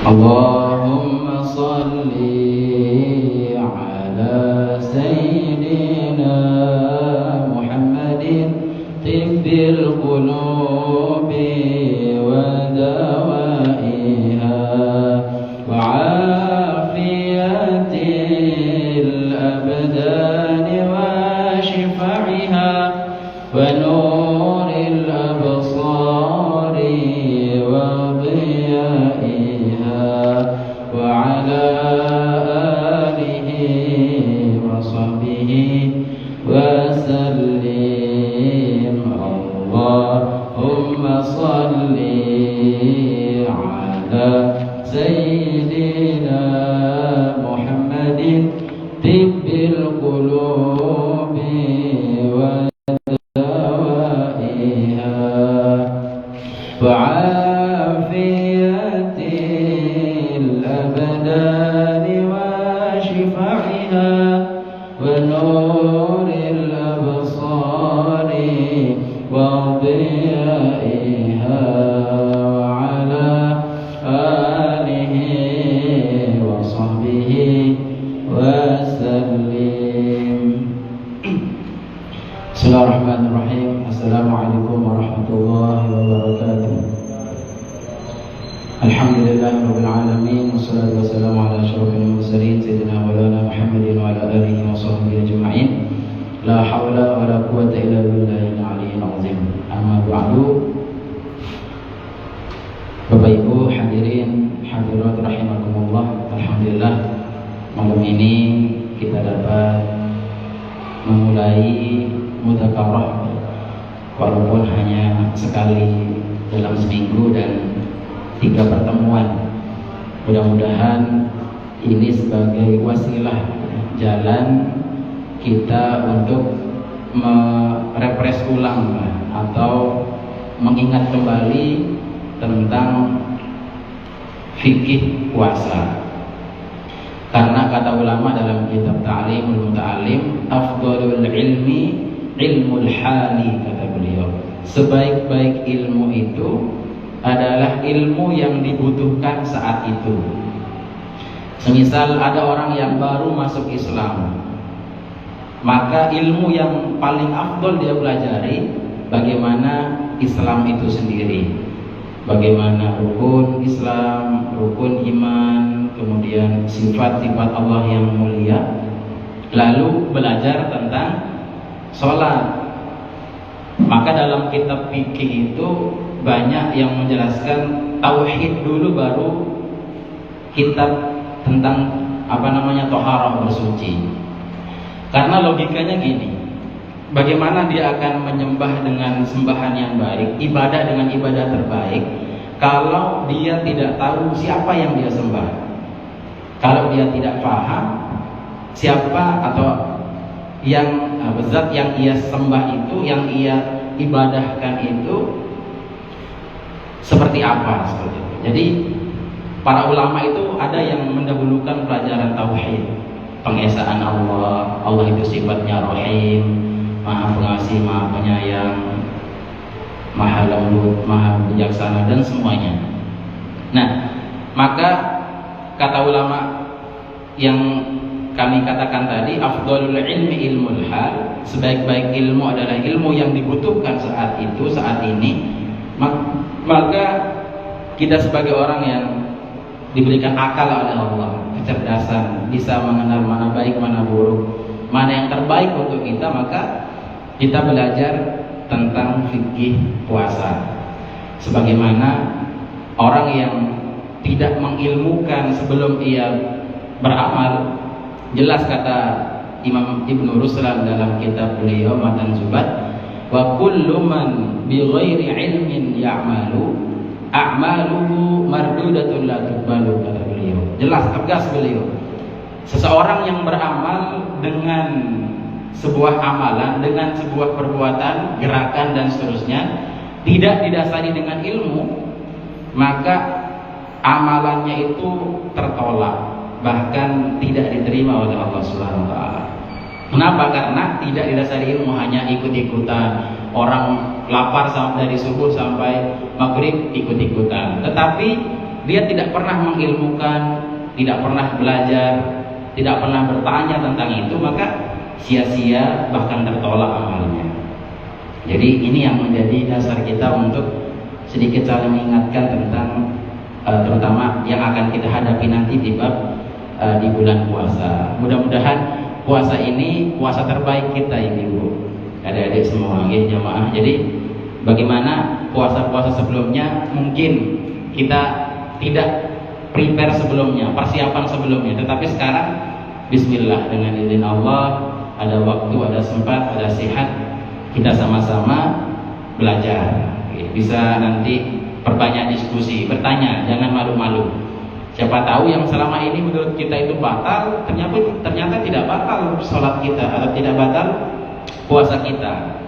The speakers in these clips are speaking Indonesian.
Allahumma salli ala Sayyidina Muhammadin tibbil qulubi wa dawaiha wa afiyatil abdani wa shifaiha wa nuril absari wa diyaiha wa ala alihi wa sahbihi wa sallim. Allahumma salli ala Sayyidina Muhammadin tibbil qulubi wa dawaiha wa afiyatil abdani wa shifaiha wa nuril absari wa diyaiha wa ala alihi wa sahbihi wa sallim. Bismillahirrahmanirrahim. Assalamualaikum warahmatullahi wabarakatuh. Alhamdulillahirabbil alamin wassalatu wassalamu ala asyrofil mursalin sayyidina maulana Muhammadin wa ala alihi wa sahbihi ajma'in. La haula wa la quwwata illa billahil aliyyil azim. Amma ba'du. Bapak Ibu hadirin hadirat rahimakumullah, alhamdulillah malam ini kita dapat memulai mudzakarah walaupun hanya sekali dalam seminggu dan 3 pertemuan. Mudah-mudahan ini sebagai wasilah jalan kita untuk merefresh ulang atau mengingat kembali tentang fikih puasa. Karena kata ulama dalam kitab Ta'limul Muta'allim, afdhalul ilmi ilmul hali, kata beliau. Sebaik-baik ilmu itu adalah ilmu yang dibutuhkan saat itu. Semisal ada orang yang baru masuk Islam, maka ilmu yang paling afdol dia pelajari bagaimana Islam itu sendiri, bagaimana rukun Islam, rukun iman, kemudian sifat-sifat Allah yang mulia, lalu belajar tentang sholat. Maka dalam kitab fikih itu banyak yang menjelaskan tauhid dulu, baru kitab tentang thaharah, bersuci. Karena logikanya gini, bagaimana dia akan menyembah dengan sembahan yang baik, ibadah dengan ibadah terbaik, kalau dia tidak tahu siapa yang dia sembah, kalau dia tidak paham siapa atau yang zat yang ia sembah itu, yang ia ibadahkan itu seperti apa, seperti itu. Jadi para ulama itu ada yang mendahulukan pelajaran tauhid, pengesaan Allah. Allah itu sifatnya Rahim, Maha Pengasih, Maha Penyayang, Maha Lembut, Maha Bijaksana, dan semuanya. Nah, maka kata ulama yang kami katakan tadi, afdhalul ilmi ilmul hal, sebaik-baik ilmu adalah ilmu yang dibutuhkan saat itu, saat ini. Maka kita sebagai orang yang diberikan akal oleh Allah, kecerdasan, bisa mengenal mana baik, mana buruk, mana yang terbaik untuk kita, maka kita belajar tentang fikih puasa. Sebagaimana orang yang tidak mengilmukan sebelum ia beramal, jelas kata Imam Ibnu Ruslan dalam kitab beliau Matan Zubat, wa kullu man bi ghairi ilmin ya'malu a'maluhu mardudatun la tuqbalu, kata beliau. Jelas tegas beliau, seseorang yang beramal dengan sebuah amalan, dengan sebuah perbuatan, gerakan dan seterusnya, tidak didasari dengan ilmu, maka amalannya itu tertolak, bahkan tidak diterima oleh Allah Subhanahu wa taala. Kenapa? Karena tidak didasari ilmu, hanya ikut-ikutan. Orang lapar dari subuh sampai maghrib ikut-ikutan. Tetapi dia tidak pernah mengilmukan, tidak pernah belajar, tidak pernah bertanya tentang itu, maka sia-sia bahkan tertolak amalnya. Jadi ini yang menjadi dasar kita untuk sedikit saling mengingatkan tentang terutama yang akan kita hadapi nanti di bab di bulan puasa. Mudah-mudahan puasa ini puasa terbaik kita ibu, adik-adik semua, ya jamaah. Jadi bagaimana puasa-puasa sebelumnya mungkin kita tidak prepare sebelumnya, persiapan sebelumnya, tetapi sekarang bismillah dengan izin Allah, ada waktu, ada sempat, ada sehat, kita sama-sama belajar. Bisa nanti perbanyak diskusi, bertanya, jangan malu-malu. Siapa tahu yang selama ini menurut kita itu batal, ternyata tidak batal sholat kita atau tidak batal puasa kita.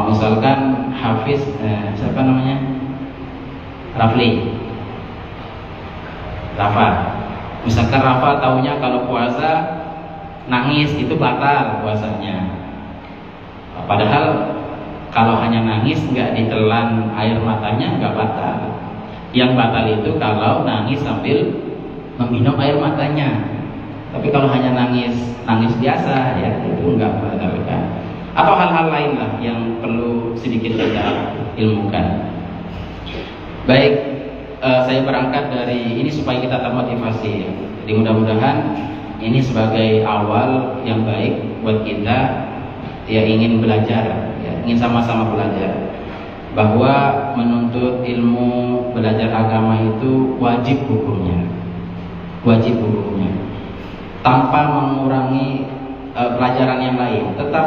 Misalkan Hafiz, siapa namanya? Rafa. Misalkan Rafa taunya kalau puasa nangis itu batal puasanya. Padahal kalau hanya nangis nggak ditelan air matanya nggak batal. Yang batal itu kalau nangis sambil meminum air matanya. Tapi kalau hanya nangis biasa ya itu nggak batal kan. Atau hal-hal lain lah yang perlu sedikit kita ilmukan. Baik, saya berangkat dari ini supaya kita termotivasi ya. Jadi mudah-mudahan ini sebagai awal yang baik buat kita ya ingin belajar, ya, ingin sama-sama belajar bahwa menuntut ilmu, belajar agama itu wajib hukumnya, tanpa mengurangi pelajaran yang lain. Tetap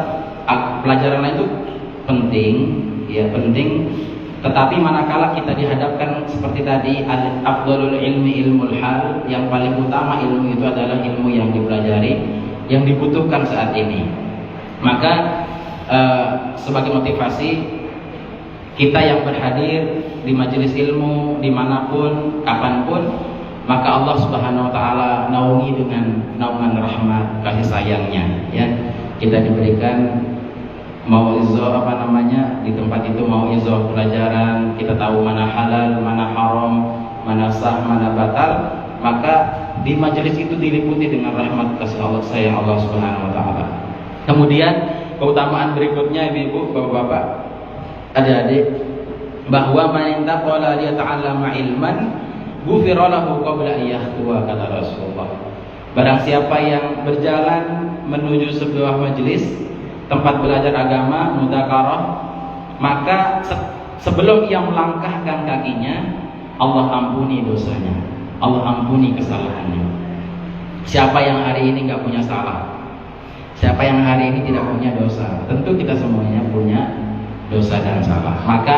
pelajaran lain itu penting, ya penting. Tetapi manakala kita dihadapkan seperti tadi, afdhalul ilmi ilmul hal, yang paling utama ilmu itu adalah ilmu yang dipelajari, yang dibutuhkan saat ini. Maka sebagai motivasi kita yang berhadir di majelis ilmu dimanapun, kapanpun, maka Allah Subhanahu Wa Taala naungi dengan naungan rahmat kasih sayangnya. Ya, kita diberikan mau izoh di tempat itu mau izoh pelajaran, kita tahu mana halal, mana haram, mana sah, mana batal, maka di majelis itu diliputi dengan rahmat kasih Allah sayang Allah Subhanahu Wa Taala. Kemudian keutamaan berikutnya ibu-ibu, bapak-bapak, adik-adik, bahwa man intaqala liyata'allama ilman ghufira lahu qabla an yahtua, kata Rasulullah. Barang siapa yang berjalan menuju sebuah majelis tempat belajar agama, mudzakarah, maka sebelum ia melangkahkan kakinya, Allah ampuni dosanya, Allah ampuni kesalahannya. Siapa yang hari ini nggak punya salah? Siapa yang hari ini tidak punya dosa? Tentu kita semuanya punya dosa dan salah. Maka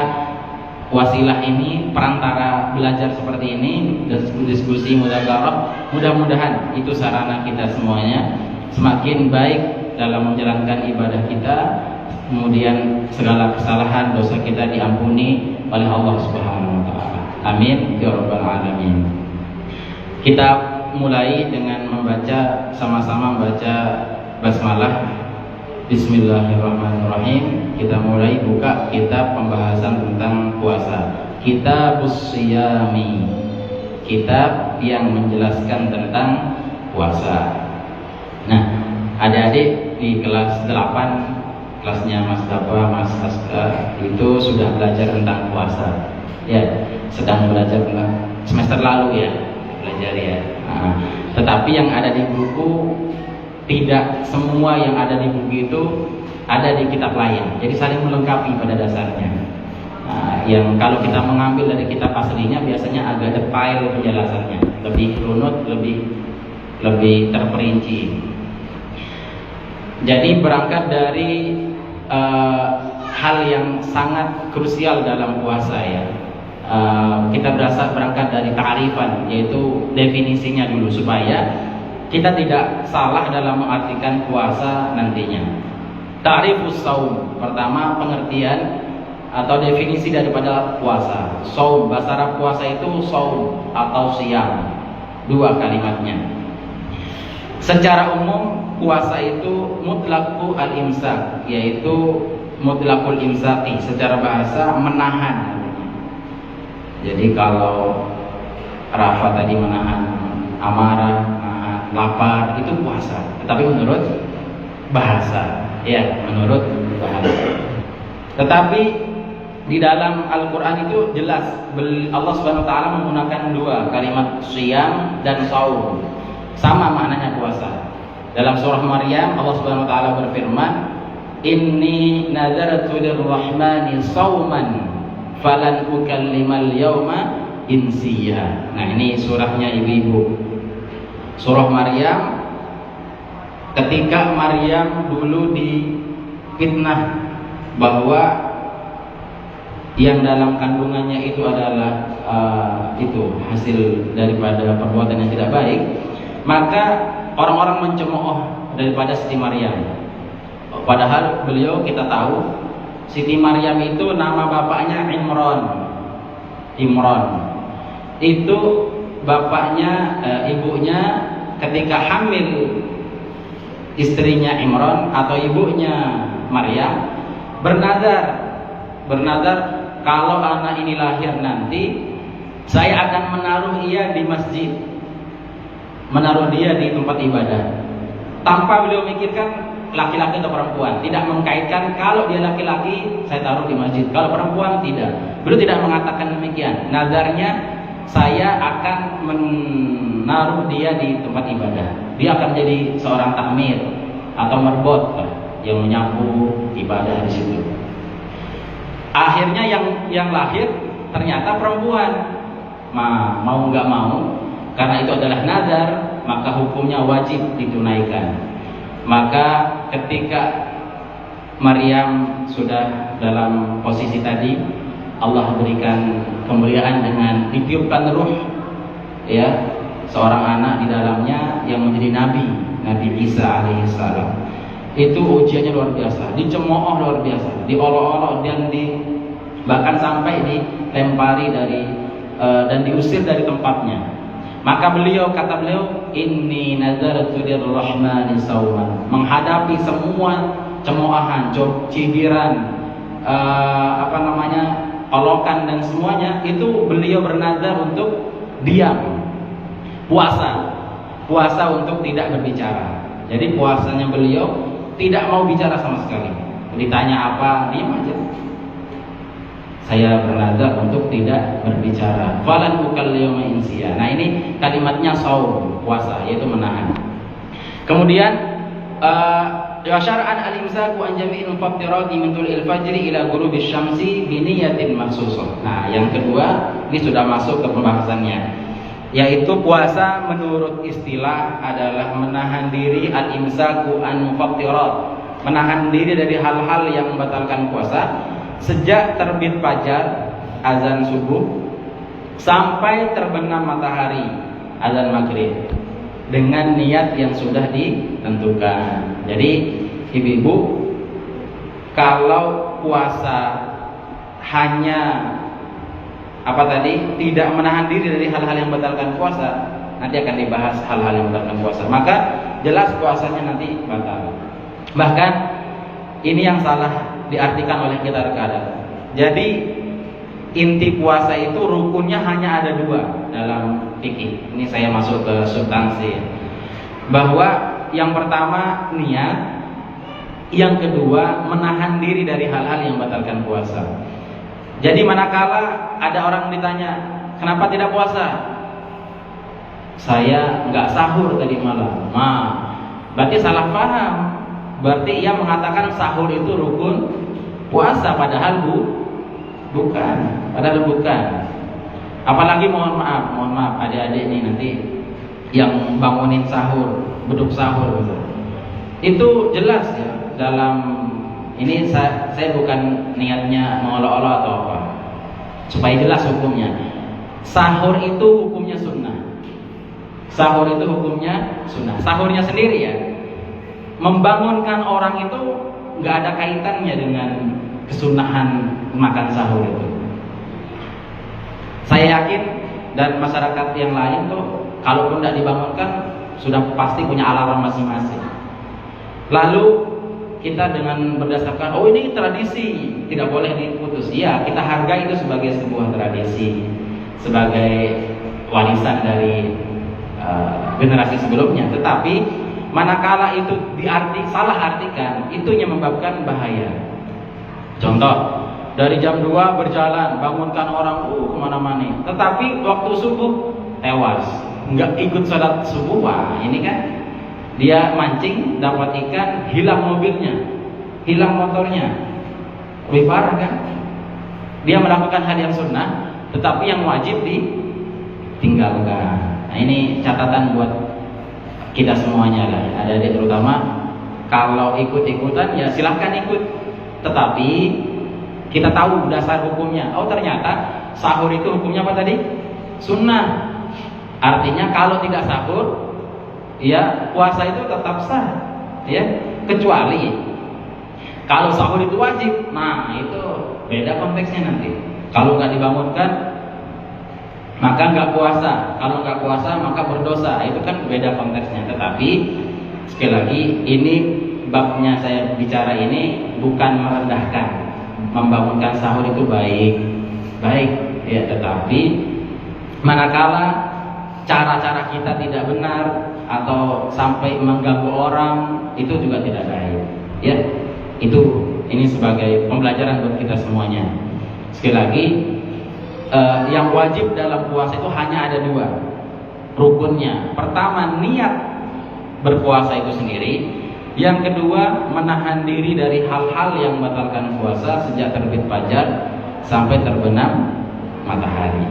wasilah ini, perantara belajar seperti ini, diskusi mudzakarah, mudah-mudahan itu sarana kita semuanya semakin baik dalam menjalankan ibadah kita, kemudian segala kesalahan dosa kita diampuni oleh Allah Subhanahu Wa Taala. Amin ya rabbal alamin. Kita mulai dengan sama-sama membaca basmalah. Bismillahirrahmanirrahim. Kita mulai buka kitab pembahasan tentang puasa, Kitabus Shiyami, kitab yang menjelaskan tentang puasa. Nah, adik-adik di kelas 8, kelasnya Mas Dapa, Mas Aska, itu sudah belajar tentang puasa. Ya, sedang belajar tentang semester lalu ya, belajar ya. Nah, tetapi yang ada di buku, tidak semua yang ada di buku itu ada di kitab lain. Jadi saling melengkapi pada dasarnya. Nah, yang kalau kita mengambil dari kitab aslinya biasanya agak detail penjelasannya, lebih runut, lebih terperinci. Jadi berangkat dari hal yang sangat krusial dalam puasa ya. Kita berangkat dari ta'rifan, yaitu definisinya dulu supaya kita tidak salah dalam mengartikan puasa nantinya. Ta'rifus shaum, pertama pengertian atau definisi daripada puasa. Shaum, bahasa Arab puasa itu shaum atau siyam, dua kalimatnya. Secara umum puasa itu mutlaqu al-imsak, yaitu mutlaqul imsaki, secara bahasa menahan. Jadi kalau Rafa tadi menahan amarah, menahan lapar, itu puasa. Tetapi menurut bahasa, ya, menurut bahasa. Tetapi di dalam Al-Quran itu jelas Allah Subhanahu Wa Taala menggunakan dua kalimat siyam dan saum, sama maknanya puasa. Dalam surah Maryam Allah Subhanahu Wa Taala berfirman, Inni nadartu lirrahmani sauman falan ukallimal yauma insiya. Nah, ini surahnya ibu-ibu. Surah Maryam, ketika Maryam dulu difitnah bahwa yang dalam kandungannya itu adalah itu hasil daripada perbuatan yang tidak baik, maka orang-orang mencemooh daripada Siti Maryam. Padahal beliau, kita tahu Siti Maryam itu nama bapaknya Imran. Itu bapaknya, ibunya ketika hamil istrinya Imran atau ibunya Maryam bernadar kalau anak ini lahir nanti saya akan menaruh ia di masjid, menaruh dia di tempat ibadah, tanpa beliau mikirkan laki-laki atau perempuan, tidak mengkaitkan kalau dia laki-laki saya taruh di masjid, kalau perempuan tidak. Beliau tidak mengatakan demikian. Nazarnya saya akan menaruh dia di tempat ibadah. Dia akan jadi seorang takmir atau merbot yang menyapu ibadah di situ. Akhirnya yang lahir ternyata perempuan. Mau nggak mau, karena itu adalah nazar, maka hukumnya wajib ditunaikan. Maka ketika Maryam sudah dalam posisi tadi, Allah berikan kemuliaan dengan ditiupkan ruh, ya, seorang anak di dalamnya yang menjadi Nabi Isa alaihissalam. Itu ujiannya luar biasa, dicemooh luar biasa, diolok-olok dan bahkan sampai dilempari dan diusir dari tempatnya. Maka kata beliau, Inni nazartu lirrahmani sauman. Menghadapi semua cemoohan, cibiran, olokan dan semuanya, itu beliau bernazar untuk diam, puasa untuk tidak berbicara. Jadi puasanya beliau tidak mau bicara sama sekali. Ditanya apa, diam aja. Saya bernazar untuk tidak berbicara. Falan ukallimu insiya. Nah, ini kalimatnya saum, puasa, yaitu menahan. Kemudian syar'an al-imsaku an jami'il mufattirati min tul'il fajri ila ghurubish syamsi bi niyatin makhsusah. Nah, yang kedua, ini sudah masuk ke pembahasannya, yaitu puasa menurut istilah adalah menahan diri, al-imsaku an mufattirat, menahan diri dari hal-hal yang membatalkan puasa sejak terbit fajar, azan subuh, sampai terbenam matahari, azan maghrib, dengan niat yang sudah ditentukan. Jadi ibu-ibu, kalau puasa hanya tidak menahan diri dari hal-hal yang membatalkan puasa, nanti akan dibahas hal-hal yang membatalkan puasa, maka jelas puasanya nanti batal. Bahkan ini yang salah diartikan oleh kita terkadang. Jadi inti puasa itu rukunnya hanya ada dua dalam fikih. Ini saya masuk ke substansi, bahwa yang pertama niat, yang kedua menahan diri dari hal-hal yang membatalkan puasa. Jadi manakala ada orang ditanya, kenapa tidak puasa? Saya nggak sahur tadi malam. Berarti salah paham. Berarti ia mengatakan sahur itu rukun puasa, padahal bukan. Apalagi mohon maaf adik-adik ini nanti yang bangunin sahur, beduk sahur gitu. Itu jelas ya dalam ini, saya bukan niatnya mengolok-olok atau apa, supaya jelas hukumnya. Sahur itu hukumnya sunnah. Sahurnya sendiri ya, membangunkan orang itu nggak ada kaitannya dengan kesunahan makan sahur itu. Saya yakin dan masyarakat yang lain tuh, kalaupun tidak dibangunkan sudah pasti punya alarm masing-masing. Lalu kita dengan berdasarkan ini tradisi, tidak boleh diputus. Iya, kita hargai itu sebagai sebuah tradisi, sebagai warisan dari generasi sebelumnya. Tetapi manakala itu salah artikan, itu yang menyebabkan bahaya. Contoh, dari jam 2 berjalan, bangunkan orang kemana-mana, tetapi waktu subuh tewas, nggak ikut sholat subuh. Wah, ini kan dia mancing, dapat ikan, hilang mobilnya, hilang motornya, lebih parah kan? Dia melakukan hal yang sunnah, tetapi yang wajib ditinggalkan. Nah, ini catatan buat kita semuanya lah. Ada terutama kalau ikut-ikutan ya silahkan ikut, tetapi kita tahu dasar hukumnya. Oh, ternyata sahur itu hukumnya apa tadi? Sunnah. Artinya kalau tidak sahur, ya puasa itu tetap sah, ya. Kecuali kalau sahur itu wajib, nah itu beda konteksnya nanti. Kalau nggak dibangunkan, maka nggak puasa. Kalau nggak puasa, maka berdosa. Itu kan beda konteksnya. Tetapi sekali lagi, ini babnya saya bicara ini bukan merendahkan. Membangunkan sahur itu baik, ya. Tetapi manakala cara-cara kita tidak benar atau sampai mengganggu orang, itu juga tidak baik, ya. Ini sebagai pembelajaran buat kita semuanya. Sekali lagi, yang wajib dalam puasa itu hanya ada 2 rukunnya. Pertama, niat berpuasa itu sendiri. Yang kedua, menahan diri dari hal-hal yang membatalkan puasa sejak terbit fajar sampai terbenam matahari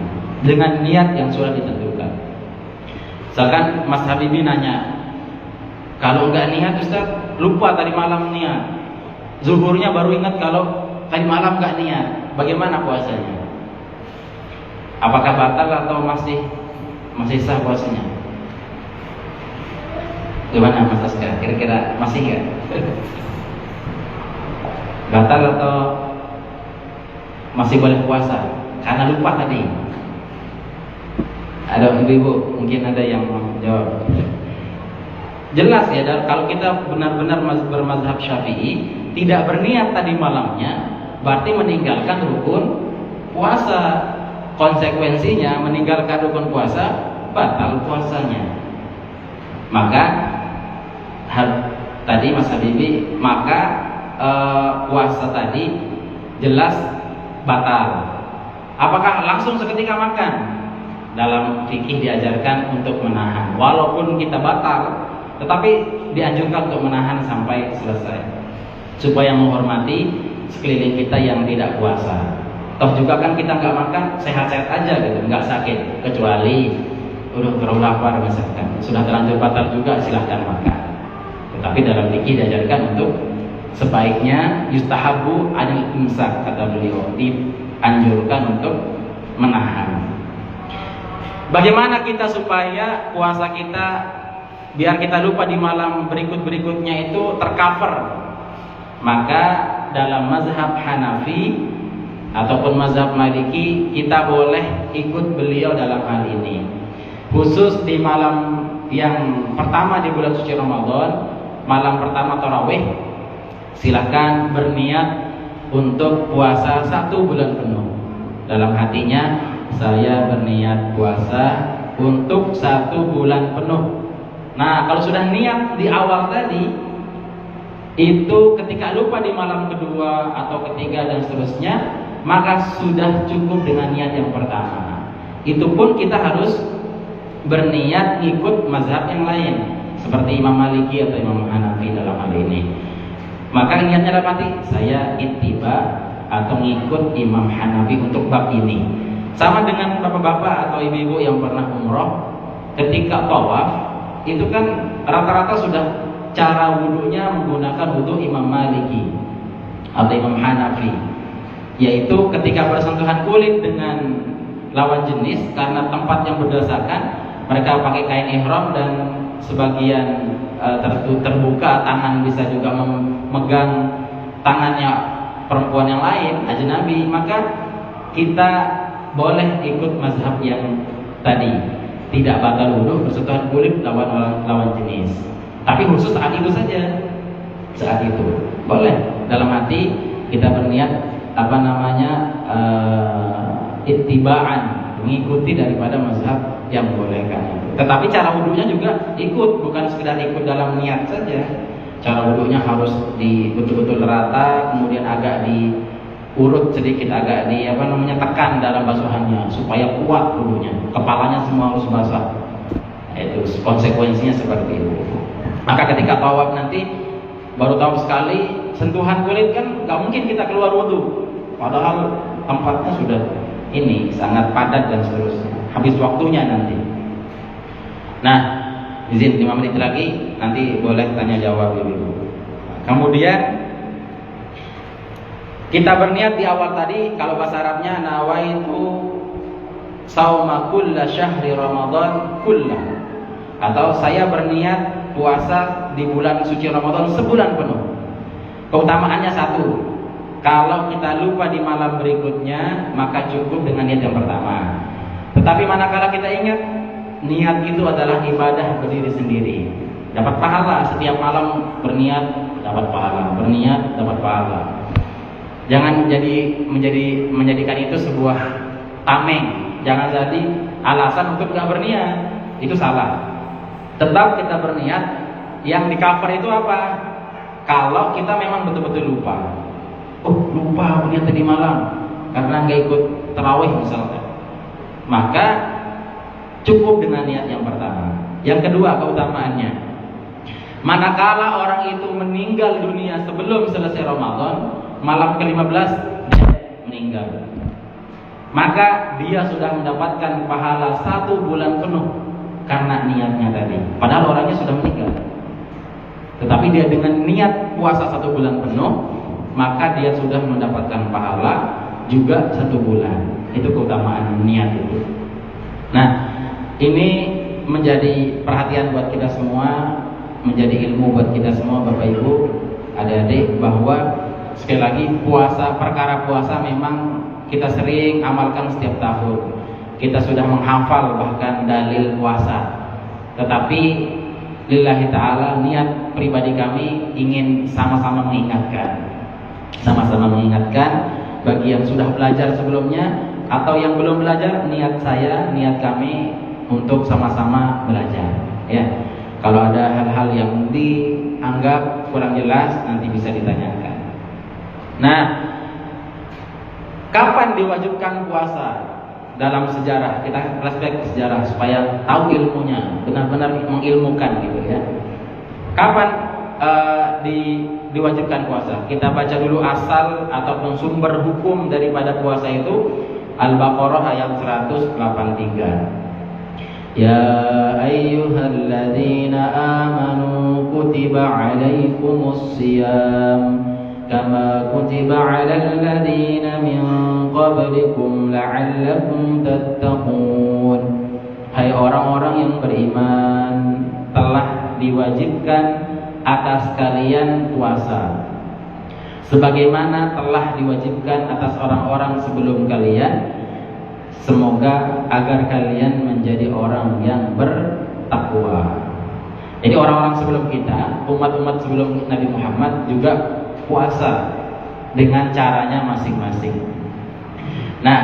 dengan niat yang sudah ditentukan. Misalkan Mas Habibi nanya, kalau nggak niat Ustaz, lupa tadi malam niat, zuhurnya baru ingat kalau tadi malam nggak niat, bagaimana puasanya? Apakah batal atau masih sah puasanya? Gimana Mas Aska? Kira-kira masih nggak? Batal atau masih boleh puasa? Karena lupa tadi. Ada ibu-ibu, mungkin ada yang mau jawab. Jelas ya, kalau kita benar-benar bermazhab Syafi'i, tidak berniat tadi malamnya, berarti meninggalkan rukun puasa. Konsekuensinya meninggalkan rukun puasa, batal puasanya. Maka tadi Mas Habibi, maka puasa tadi jelas batal. Apakah langsung seketika makan? Dalam fikih diajarkan untuk menahan. Walaupun kita batal, tetapi dianjurkan untuk menahan sampai selesai, supaya menghormati sekeliling kita yang tidak puasa. Toh juga kan kita nggak makan sehat-sehat aja gitu, nggak sakit. Kecuali udah terlalu lapar misalkan, sudah terlanjur batal juga, silahkan makan. Tetapi dalam fikih diajarkan untuk sebaiknya yustahabu anil imsak, kata beliau, dianjurkan untuk menahan. Bagaimana kita supaya puasa kita biar kita lupa di malam berikut-berikutnya itu tercover? Maka dalam mazhab Hanafi ataupun mazhab Maliki, kita boleh ikut beliau dalam hal ini. Khusus di malam yang pertama di bulan suci Ramadan, malam pertama tarawih, silakan berniat untuk puasa 1 bulan penuh. Dalam hatinya, saya berniat puasa untuk 1 bulan penuh. Nah, kalau sudah niat di awal tadi, itu ketika lupa di malam kedua atau ketiga dan seterusnya, maka sudah cukup dengan niat yang pertama. Itu pun kita harus berniat ikut mazhab yang lain, seperti Imam Maliki atau Imam Hanafi dalam hal ini. Maka niatnya dapat saya ittiba atau ngikut Imam Hanafi untuk bab ini. Sama dengan bapak-bapak atau ibu-ibu yang pernah umroh, ketika tawaf itu kan rata-rata sudah cara wudunya menggunakan wudu Imam Maliki atau Imam Hanafi, yaitu ketika bersentuhan kulit dengan lawan jenis, karena tempat yang berdasarkan mereka pakai kain ihram dan sebagian terbuka, tangan bisa juga memegang tangannya perempuan yang lain, ajnabi, maka kita boleh ikut mazhab yang tadi, tidak batal wudu bersentuhan kulit lawan jenis. Tapi khusus saat itu saja, saat itu boleh dalam hati kita berniat ittiba'an, mengikuti daripada mazhab yang membolehkan. Tetapi cara wudhunya juga ikut, bukan sekedar ikut dalam niat saja. Cara wudhunya harus betul-betul rata, kemudian agak diurut sedikit, agak tekan dalam basuhannya supaya kuat wudhunya. Kepalanya semua harus basah. Itu konsekuensinya seperti itu. Maka ketika tawaf nanti baru tahu sekali sentuhan kulit kan nggak mungkin kita keluar wudhu, padahal tempatnya sudah sangat padat dan seterusnya. Habis waktunya nanti. Nah, izin 5 menit lagi, nanti boleh tanya jawab ibu. Kemudian kita berniat di awal tadi, kalau bahasa Arabnya nawaitu sauma kulla syahri Ramadan kullah, atau saya berniat puasa di bulan suci Ramadan sebulan penuh. Keutamaannya satu, kalau kita lupa di malam berikutnya maka cukup dengan niat yang pertama. Tetapi manakala kita ingat, niat itu adalah ibadah berdiri sendiri. Dapat pahala setiap malam berniat, dapat pahala, berniat, dapat pahala. Jangan menjadikan itu sebuah tameng. Jangan jadi alasan untuk gak berniat. Itu salah. Tetap kita berniat. Yang di cover itu apa? Kalau kita memang betul-betul lupa. Lupa berniat tadi malam karena gak ikut tarawih misalnya, maka cukup dengan niat yang pertama. Yang kedua keutamaannya, manakala orang itu meninggal dunia sebelum selesai Ramadan, malam ke-15 dia meninggal, maka dia sudah mendapatkan pahala 1 bulan penuh karena niatnya tadi. Padahal orangnya sudah meninggal, tetapi dia dengan niat puasa 1 bulan penuh, maka dia sudah mendapatkan pahala juga 1 bulan. Itu keutamaan niat itu. Nah, ini menjadi perhatian buat kita semua, menjadi ilmu buat kita semua, Bapak Ibu, adik-adik, bahwa sekali lagi perkara puasa memang kita sering amalkan setiap tahun. Kita sudah menghafal bahkan dalil puasa. Tetapi lillahi ta'ala, niat pribadi kami ingin sama-sama mengingatkan. Bagi yang sudah belajar sebelumnya atau yang belum belajar, niat kami untuk sama-sama belajar, ya. Kalau ada hal-hal yang dianggap kurang jelas, nanti bisa ditanyakan. Nah, kapan diwajibkan puasa dalam sejarah? Kita flashback ke sejarah supaya tahu ilmunya, benar-benar mengilmukan gitu ya. Kapan diwajibkan puasa? Kita baca dulu asal ataupun sumber hukum daripada puasa itu. Al-Baqarah ayat 183. Ya ayyuhalladzina amanu kutiba alaikumus siyam kama kutiba alal ladzina min qablikum la'allakum tattaqun. Hai orang-orang yang beriman, telah diwajibkan atas kalian puasa sebagaimana telah diwajibkan atas orang-orang sebelum kalian, semoga agar kalian menjadi orang yang bertakwa. Jadi orang-orang sebelum kita, umat-umat sebelum Nabi Muhammad juga puasa dengan caranya masing-masing. Nah,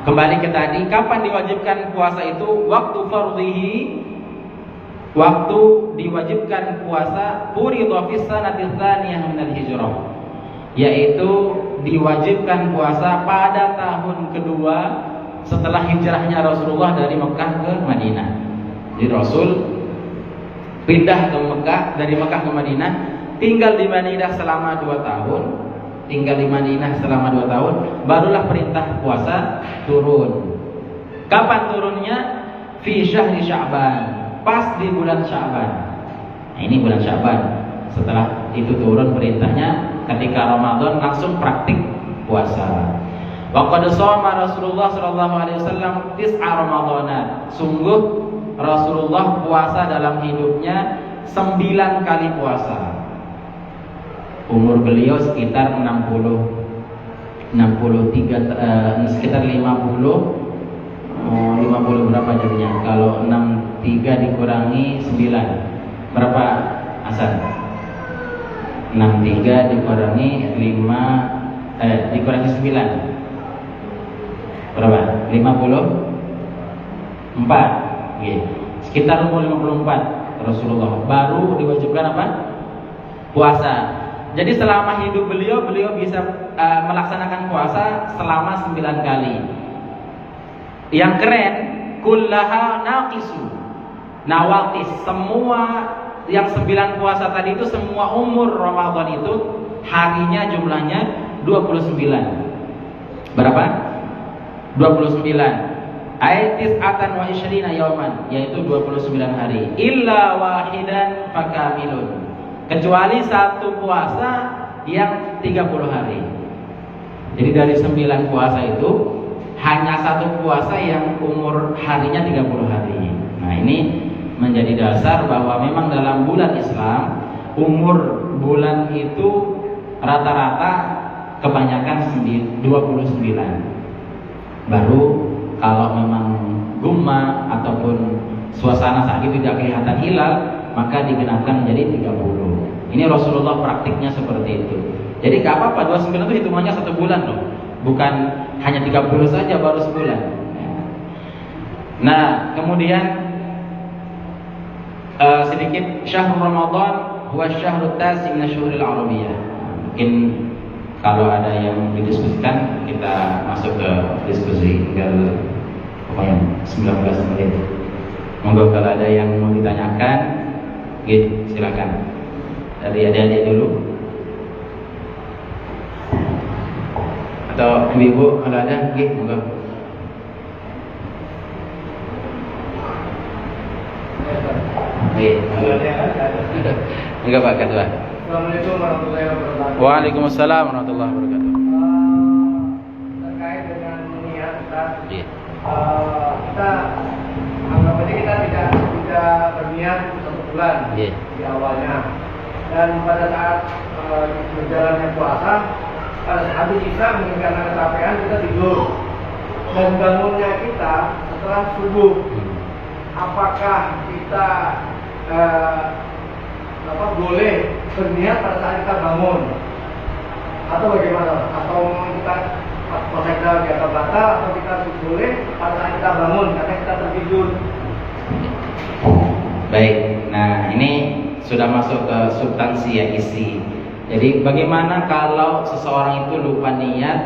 kembali ke tadi, kapan diwajibkan puasa itu? Waktu fardhihi, waktu diwajibkan puasa furidha fis sanati tsaniyah minal hijrah, yaitu diwajibkan puasa pada tahun kedua setelah hijrahnya Rasulullah dari Mekah ke Madinah. Jadi Rasul pindah ke Mekah, dari Mekah ke Madinah, tinggal di Madinah selama 2 tahun. Barulah perintah puasa turun. Kapan turunnya? Fi syahri Sya'ban, pas di bulan Sya'ban. Nah, ini bulan Sya'ban. Setelah itu turun perintahnya, ketika Ramadan langsung praktik puasa. Wa qad shoma Rasulullah sallallahu alaihi wasallam 9 Ramadhanat. Sungguh Rasulullah puasa dalam hidupnya 9 kali puasa. Umur beliau sekitar 50 berapa jadinya? Kalau 63 dikurangi 9 berapa, Hasan? 63 dikurangi 5 dikurangi 9 berapa? 54. Sekitar umur 54 Rasulullah baru diwajibkan apa? Puasa. Jadi selama hidup beliau bisa melaksanakan puasa selama 9 kali. Yang keren, kullaha naqisu nawaqis, semua yang 9 puasa tadi itu semua umur Ramadan itu harinya jumlahnya 29. Berapa? 29. Aitis atan wa isyrina yauman, yaitu 29 hari. Illa wahidan fakamilun, kecuali satu puasa yang 30 hari. Jadi dari 9 puasa itu hanya satu puasa yang umur harinya 30 hari. Nah, ini menjadi dasar bahwa memang dalam bulan Islam umur bulan itu rata-rata kebanyakan 29. Baru kalau memang gumma ataupun suasana saat itu tidak kelihatan hilal, maka digenapkan menjadi 30. Ini Rasulullah praktiknya seperti itu. Jadi gak apa-apa, 29 itu hitungannya 1 bulan loh, bukan hanya 30 saja baru sebulan. Nah, kemudian sedikit syahrul Ramadan huwa syahrut tasi min asyhuril arabiyyah. Mungkin kalau ada yang didiskusikan, kita masuk ke diskusi. Tinggal 19 menit. Monggo kalau ada yang mau ditanyakan, gitu, silakan. Dari adik-adik dulu. Atau ibu kalau ada, gitu, monggo. Enggak Pak Ketua. Assalamualaikum warahmatullahi wabarakatuh. Waalaikumsalam warahmatullahi wabarakatuh. Terkait dengan niat Ustaz, Iya. kita anggap aja kita tidak berniat 1 bulan Iya. di awalnya, dan pada saat berjalannya puasa, pada habis isya mengingatkan kecapean kita tidur, dan bangunnya kita setelah subuh. Apakah kita boleh berniat pada saat kita bangun, atau bagaimana? Atau kita puasa di atas batal, atau kita boleh pada saat kita bangun karena kita tertidur? Baik, nah ini sudah masuk ke substansi ya, isi. Jadi bagaimana kalau seseorang itu lupa niat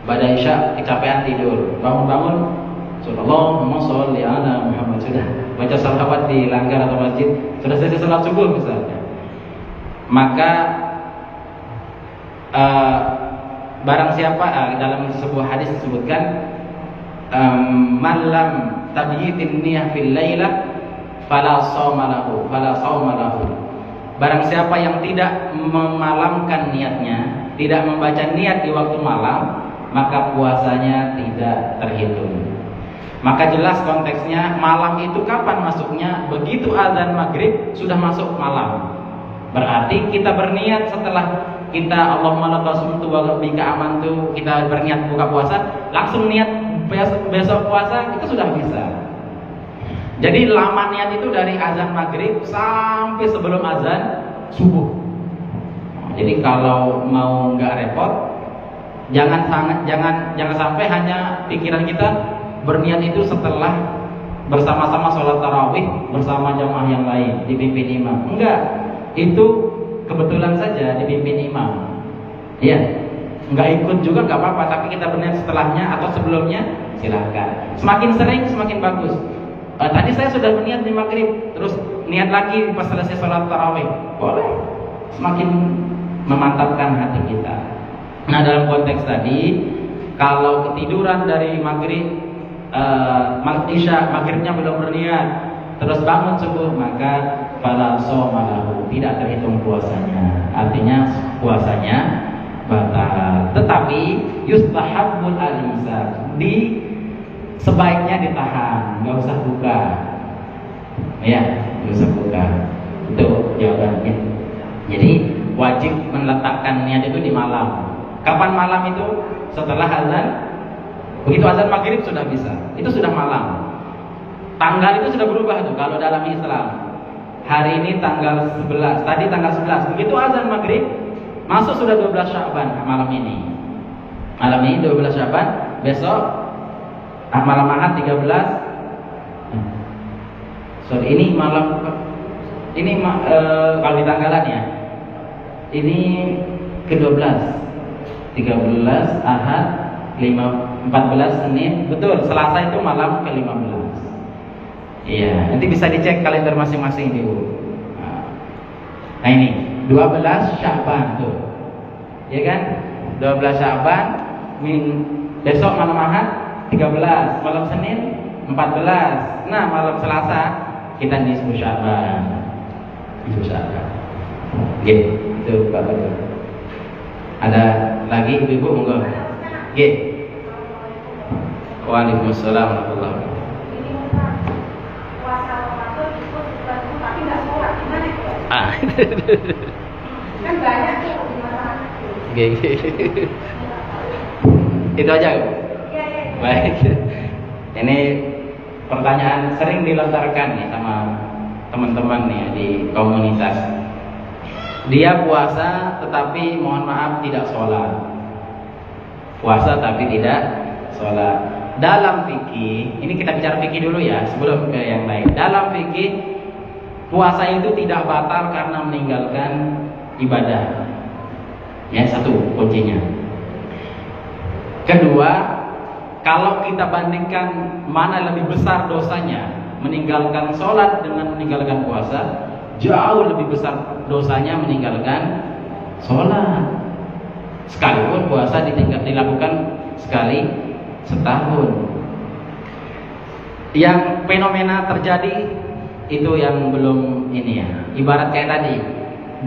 pada isya, kecapean tidur, bangun-bangun Allahumma sholli ala Muhammad, sudah baca salawat di langgar atau masjid, sudah selesai salat subuh misalnya, maka barang siapa dalam sebuah hadis disebutkan malam tabyitin niyah fil lailah fala shauma lahu. Barang siapa yang tidak memalamkan niatnya, tidak membaca niat di waktu malam, maka puasanya tidak terhitung. Maka jelas konteksnya malam itu kapan masuknya? Begitu azan maghrib sudah masuk malam. Berarti kita berniat setelah kita Allahumma lakal sumtu wa bika amantu, kita berniat buka puasa, langsung niat besok puasa, itu sudah bisa. Jadi lama niat itu dari azan maghrib sampai sebelum azan subuh. Jadi kalau mau nggak repot, jangan sampai hanya pikiran kita berniat itu setelah bersama-sama sholat tarawih bersama jamaah yang lain dipimpin imam. Enggak, itu kebetulan saja dipimpin imam. Iya, enggak ikut juga enggak apa-apa, tapi kita berniat setelahnya atau sebelumnya silahkan. Semakin sering semakin bagus. Tadi saya sudah berniat di maghrib, terus niat lagi pas selesai sholat tarawih, boleh. Semakin memantapkan hati kita. Nah, dalam konteks tadi, kalau ketiduran dari maghrib, isya maghribnya belum berniat, terus bangun subuh, maka fala shauma lahu, tidak terhitung puasanya. Artinya puasanya batal. Tetapi yustahabbul al-imsak, sebaiknya ditahan, nggak usah buka. Ya, nggak usah buka. Itu jawabannya. Jadi wajib meletakkan niat itu di malam. Kapan malam itu? Setelah azan. Begitu azan maghrib sudah bisa. Itu sudah malam. Tanggal itu sudah berubah tuh kalau dalam Islam. Hari ini tanggal 11, tadi tanggal 11. Begitu azan maghrib, masuk sudah 12 Sya'ban malam ini. Malam ini 12 Sya'ban, besok malam Ahad 13 Sorry, ini malam ini kalau di tanggalan ya. Ini ke-12, 13 Ahad, 14 Senin, betul. Selasa itu malam ke-15. Iya, nanti bisa dicek kalender masing-masing di Nah ini 12 Sya'ban tuh. Ya kan? 12 Sya'ban besok malam Ahad 13, malam Senin 14. Nah, malam Selasa kita nisfu Sya'ban. Nisfu Sya'ban. Oke, itu Pak betul. Ada lagi Ibu monggo. Oke. Waalaikumsalam warahmatullahi wabarakatuh. Kan banyak tuh di masyarakat. Itu aja. Iya. Baik. Ini pertanyaan sering dilontarkan nih sama teman-teman nih di komunitas. Dia puasa tetapi mohon maaf tidak sholat. Puasa tapi tidak sholat. Dalam fikih, ini kita bicara fikih dulu ya sebelum ke yang lain. Dalam fikih, puasa itu tidak batal karena meninggalkan ibadah. Ya, satu kuncinya. Kedua, kalau kita bandingkan mana lebih besar dosanya, meninggalkan sholat dengan meninggalkan puasa, jauh lebih besar dosanya meninggalkan sholat. Sekalipun puasa dilakukan sekali setahun. Yang fenomena terjadi itu yang belum ini ya. Ibarat kayak tadi,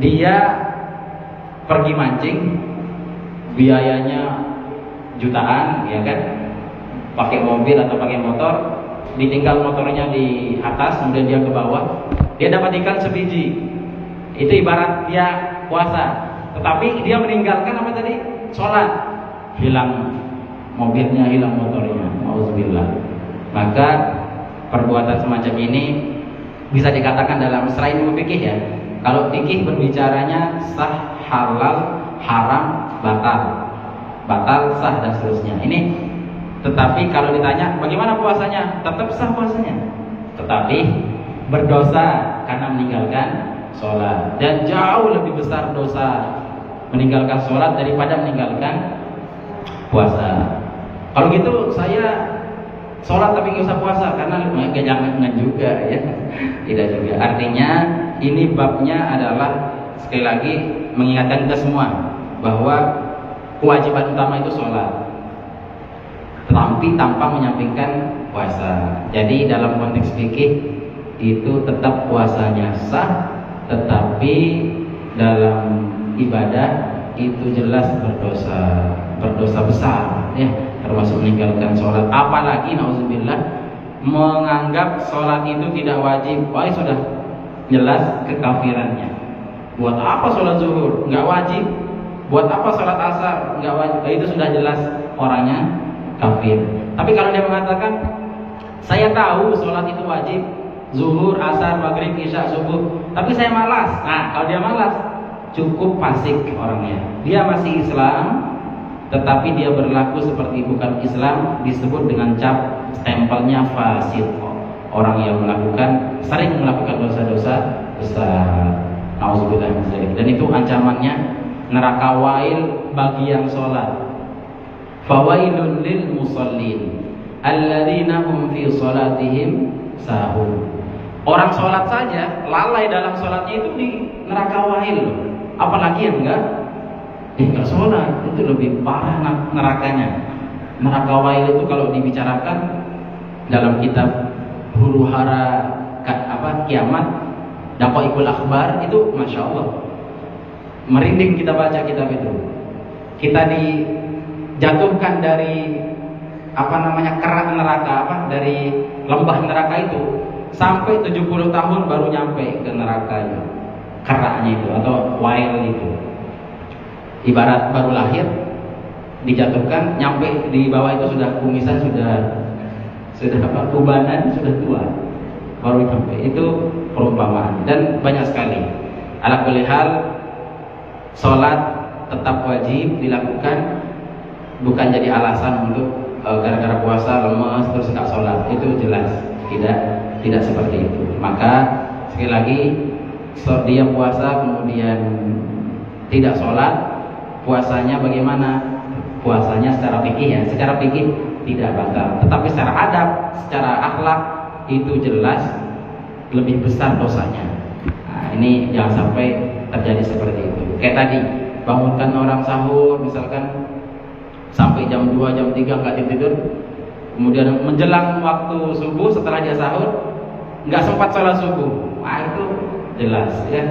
dia pergi mancing, biayanya jutaan, ya kan? Pakai mobil atau pakai motor, ditinggal motornya di atas, kemudian dia ke bawah, dia dapat ikan sebiji. Itu ibarat dia puasa, tetapi dia meninggalkan apa tadi? Sholat. Hilang mobilnya, hilang motornya. Auzubillah. Maka perbuatan semacam ini bisa dikatakan dalam selain ilmu fikih ya. Kalau fikih berbicaranya sah, halal, haram, batal, sah dan seterusnya. Ini tetapi kalau ditanya bagaimana puasanya, tetap sah puasanya. Tetapi berdosa karena meninggalkan sholat, dan jauh lebih besar dosa meninggalkan sholat daripada meninggalkan puasa. Kalau gitu saya sholat tapi nggak usah puasa karena jangan juga ya. Tidak juga. Artinya ini babnya adalah sekali lagi mengingatkan kita semua bahwa kewajiban utama itu sholat, tetapi tanpa menyampingkan puasa. Jadi dalam konteks fikih itu tetap puasanya sah, tetapi dalam ibadah itu jelas berdosa besar ya, termasuk meninggalkan sholat. Apalagi nauzubillah menganggap sholat itu tidak wajib. Wah, sudah jelas kekafirannya. Buat apa sholat zuhur? Nggak wajib. Buat apa sholat asar? Nggak wajib. Itu sudah jelas orangnya kafir. Tapi kalau dia mengatakan saya tahu sholat itu wajib, zuhur, asar, maghrib, isya, subuh, tapi saya malas. Nah, kalau dia malas, cukup fasik orangnya. Dia masih Islam, tetapi dia berlaku seperti bukan Islam, disebut dengan cap stempelnya fasid. Orang yang sering melakukan dosa-dosa besar. Nauzubillah min dzalik. Dan itu ancamannya neraka wail bagi yang sholat. Fawailun lil musallin alladzina hum fi sholatihim sahun. Orang sholat saja lalai dalam sholatnya itu di neraka wail loh. Apalagi yang enggak sholat, itu lebih parah nerakanya. Neraka wail itu kalau dibicarakan dalam kitab huru hara kiamat, Daqaiqul Akhbar, itu masya Allah merinding kita baca kitab itu. Kita dijatuhkan dari kerak neraka, dari lembah neraka itu sampai 70 tahun baru nyampe ke nerakanya, keraknya itu atau wail itu. Ibarat baru lahir dijatuhkan, nyampe di bawah itu sudah kumisan, sudah ubanan, sudah tua, baru nyampe. Itu perumpamaan dan banyak sekali. Ala kulli hal, sholat tetap wajib dilakukan, bukan jadi alasan untuk gara-gara puasa lemes terus nggak sholat. Itu jelas tidak tidak seperti itu. Maka sekali lagi, dia puasa kemudian tidak sholat, puasanya bagaimana? Puasanya secara fikih ya, secara fikih tidak batal, tetapi secara adab, secara akhlak itu jelas lebih besar dosanya. Nah, ini jangan sampai terjadi seperti itu. Kayak tadi, bangunkan orang sahur misalkan sampai jam 2, jam 3 nggak tidur, kemudian menjelang waktu subuh setelah dia sahur nggak sempat sholat subuh. Nah, itu jelas ya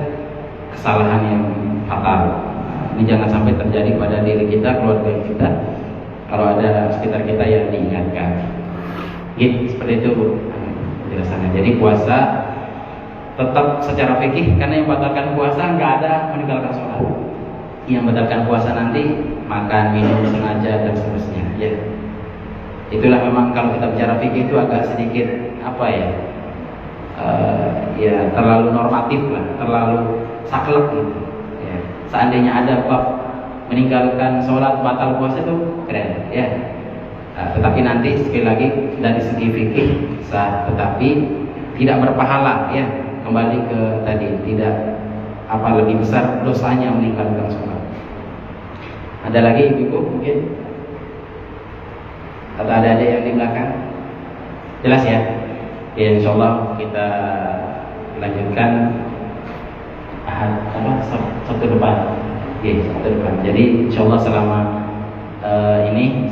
kesalahan yang fatal. Ini jangan sampai terjadi pada diri kita, keluarga kita, kalau ada sekitar kita yang diingatkan. Gitu, seperti itu penjelasannya. Jadi puasa tetap secara fikih, karena yang membatalkan puasa nggak ada meninggalkan sholat. Yang membatalkan puasa nanti makan, minum sengaja dan seterusnya. Ya, itulah memang kalau kita bicara fikih itu agak sedikit apa ya? Ya terlalu normatif lah, terlalu saklek gitu. Ya, seandainya ada bab meninggalkan sholat batal puasa itu keren, ya. Tetapi nanti sekali lagi dari segi fikih sah, tetapi tidak berpahala, ya. Kembali ke tadi, tidak apa lebih besar dosanya meninggalkan sholat. Ada lagi ibu mungkin? Atau ada yang di belakang? Jelas ya? Ya, insyaallah kita lanjutkan Sabtu depan. Ya, Sabtu depan. Jadi insyaallah selama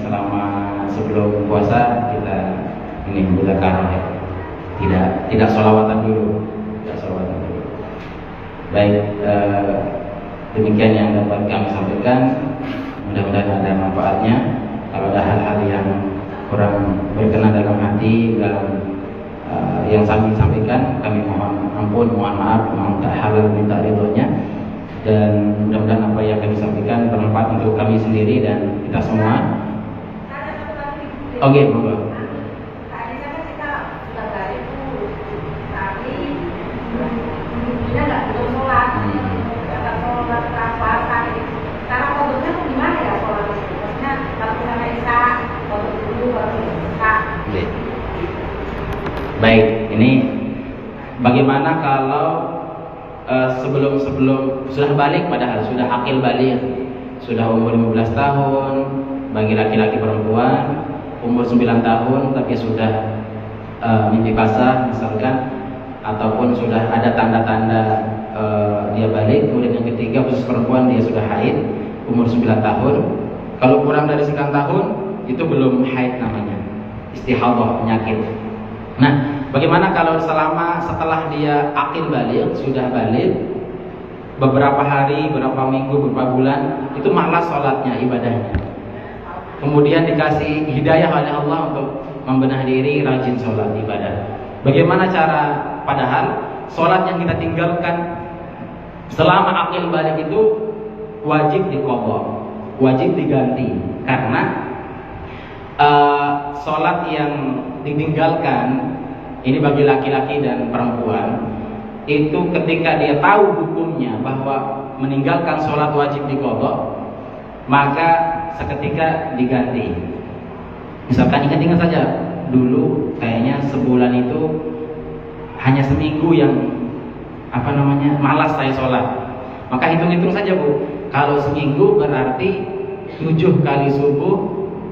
selama sebelum puasa kita ini mudzakarah ya. Tidak sholawatan dulu. Baik, demikian yang dapat kami sampaikan. Mudah-mudahan ada manfaatnya. Kalau ada hal-hal yang kurang berkenan dalam hati, dalam yang kami sampaikan, kami mohon ampun, mohon maaf, mohon tak halal minta ridhonya. Dan mudah-mudahan apa yang kami sampaikan bermanfaat untuk kami sendiri dan kita semua. Oke, monggo. Baik, ini bagaimana kalau sebelum sudah balik, padahal sudah akil balik, sudah umur 15 tahun bagi laki-laki, perempuan umur 9 tahun tapi sudah mimpi basah misalkan, ataupun sudah ada tanda-tanda dia balik. Kemudian yang ketiga, khusus perempuan, dia sudah haid umur 9 tahun. Kalau kurang dari 9 tahun itu belum haid, namanya istihadah, penyakit. Nah, bagaimana kalau setelah dia akil balik, sudah balik beberapa hari, beberapa minggu, beberapa bulan, itu malas sholatnya, ibadahnya. Kemudian dikasih hidayah oleh Allah untuk membenah diri, rajin sholat, ibadah. Bagaimana cara? Padahal sholat yang kita tinggalkan selama akil balik itu wajib diqadha, wajib diganti. Karena sholat yang ditinggalkan ini bagi laki-laki dan perempuan itu ketika dia tahu hukumnya bahwa meninggalkan sholat wajib diqadha, maka seketika diganti. Misalkan ingat-ingat saja dulu kayaknya sebulan itu hanya seminggu yang malas saya sholat, maka hitung-hitung saja Bu, kalau seminggu berarti 7 kali subuh,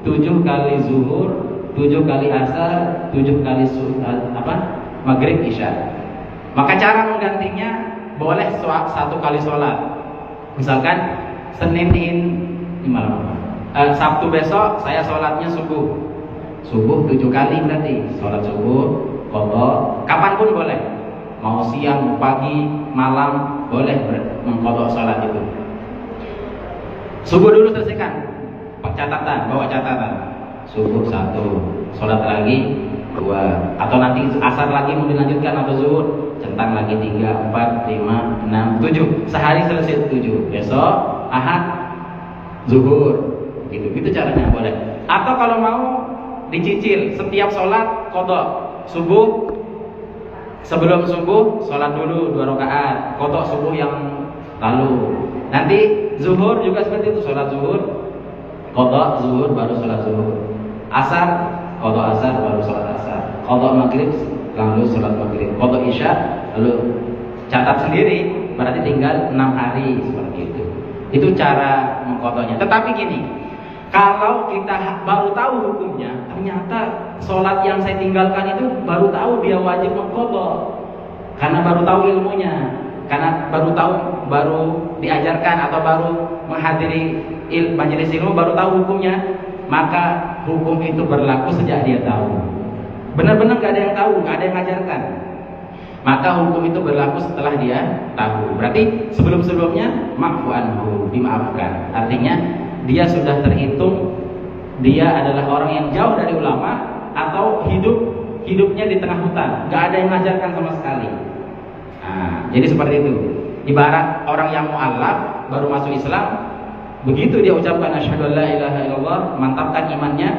7 kali zuhur, 7 kali asar, 7 kali maghrib, isya. Maka cara menggantinya boleh 1 kali sholat. Misalkan Senin Sabtu besok saya sholatnya subuh 7 kali, berarti sholat subuh qadha kapanpun boleh, mau siang, pagi, malam boleh mengqadha sholat itu. Subuh dulu selesaikan, bawa catatan. Subuh 1, sholat lagi 2, atau nanti asar lagi mau dilanjutkan, atau zuhur, centang lagi 3, 4, 5, 6, 7. Sehari selesai 7. Besok Ahad zuhur. Gitu caranya boleh. Atau kalau mau dicicil, setiap sholat qadha. Subuh, sebelum subuh sholat dulu 2 rakaat, qadha subuh yang lalu. Nanti zuhur juga seperti itu, sholat zuhur, qadha zuhur, baru sholat zuhur. Asar, qadha asar, baru sholat asar. Qadha maghrib, lalu sholat maghrib, qadha isya, lalu catat sendiri, berarti tinggal 6 hari seperti itu. Itu cara mengqadhanya. Tetapi gini, kalau kita baru tahu hukumnya, ternyata sholat yang saya tinggalkan itu baru tahu dia wajib mengqadha, karena baru tahu ilmunya, karena baru diajarkan atau baru menghadiri majelis ilmu, baru tahu hukumnya, maka hukum itu berlaku sejak dia tahu. Benar-benar gak ada yang tahu, gak ada yang mengajarkan, maka hukum itu berlaku setelah dia tahu. Berarti sebelum-sebelumnya ma'fu anhu, dimaafkan. Artinya dia sudah terhitung dia adalah orang yang jauh dari ulama, atau hidupnya di tengah hutan, gak ada yang mengajarkan sama sekali. Nah, jadi seperti itu. Ibarat orang yang mu'allaf baru masuk Islam, begitu dia ucapkan asyhadu an la ilaha illallah, mantapkan imannya,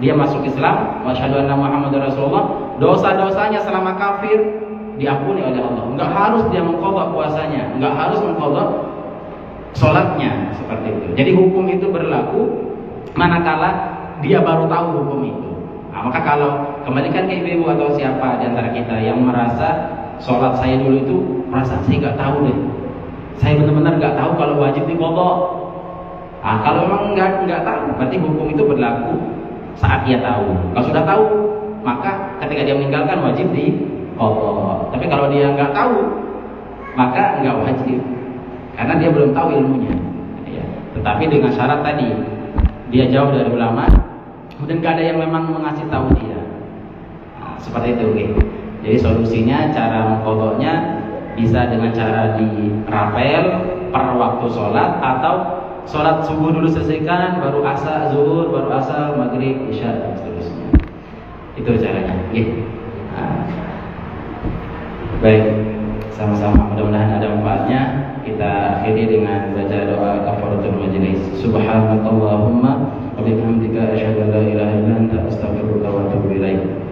dia masuk Islam, wa asyhadu anna Muhammadar Rasulullah, dosa-dosanya selama kafir diampuni oleh Allah. Enggak harus dia mengqadha puasanya, enggak harus mengqadha salatnya, seperti itu. Jadi hukum itu berlaku manakala dia baru tahu hukum itu. Nah, maka kalau kembalikan ke ibu-ibu atau siapa di antara kita yang merasa sholat saya dulu itu merasa saya nggak tahu deh, saya benar-benar nggak tahu kalau wajib diqadha. Nah, kalau memang nggak tahu, berarti hukum itu berlaku saat dia tahu. Kalau sudah tahu, maka ketika dia meninggalkan wajib diqadha. Tapi kalau dia nggak tahu, maka nggak wajib, karena dia belum tahu ilmunya. Ya. Tetapi dengan syarat tadi, dia jauh dari ulama, kemudian nggak ada yang memang mengasih tahu dia. Nah, seperti itu. Okay. Jadi solusinya, cara mengqadhanya bisa dengan cara dirapel per waktu sholat, atau sholat subuh dulu selesaikan, baru asar, zuhur, baru asar, maghrib, isya, dan seterusnya. Itu caranya. Okay. Nah, baik, sama-sama mudah-mudahan ada manfaatnya. Kita akhiri dengan baca doa kafaratul majlis. Subhanakallahumma wa bihamdika asyhadu an la ilaha illa anta astaghfiruka wa atubu ilaik.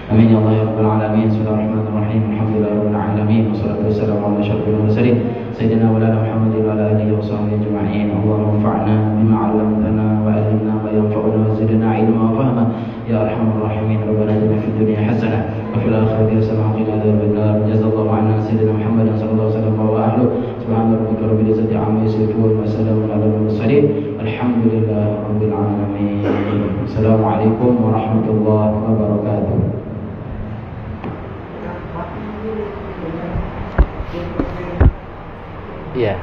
Amin ya Allah ya rabbal alamin. Bismillahirrahmanirrahim. Alhamdulillahirabbil alamin. Wassalatu wassalamu ala asyrofil mursalin sayyidina wa lana Muhammadin wa ala alihi wa sahbihi ajma'in. Allahumma anfa'na bima 'allamtana wa 'allimna ma yanfa'una wa zidna 'ilma wa fahma ya arhamar rahimin. Rabbana atina fid dunya hasanah wa fil akhirati hasanah wa qina adzabannar. Jazallahu 'anna sayyidina Muhammadin sallallahu alaihi wasallam wa ahlihi. Subhana rabbika rabbil izzati 'amma yasifun wa salamun 'alal mursalin. Alhamdulillahi rabbil alamin. Assalamualaikum warahmatullahi wabarakatuh. Yeah.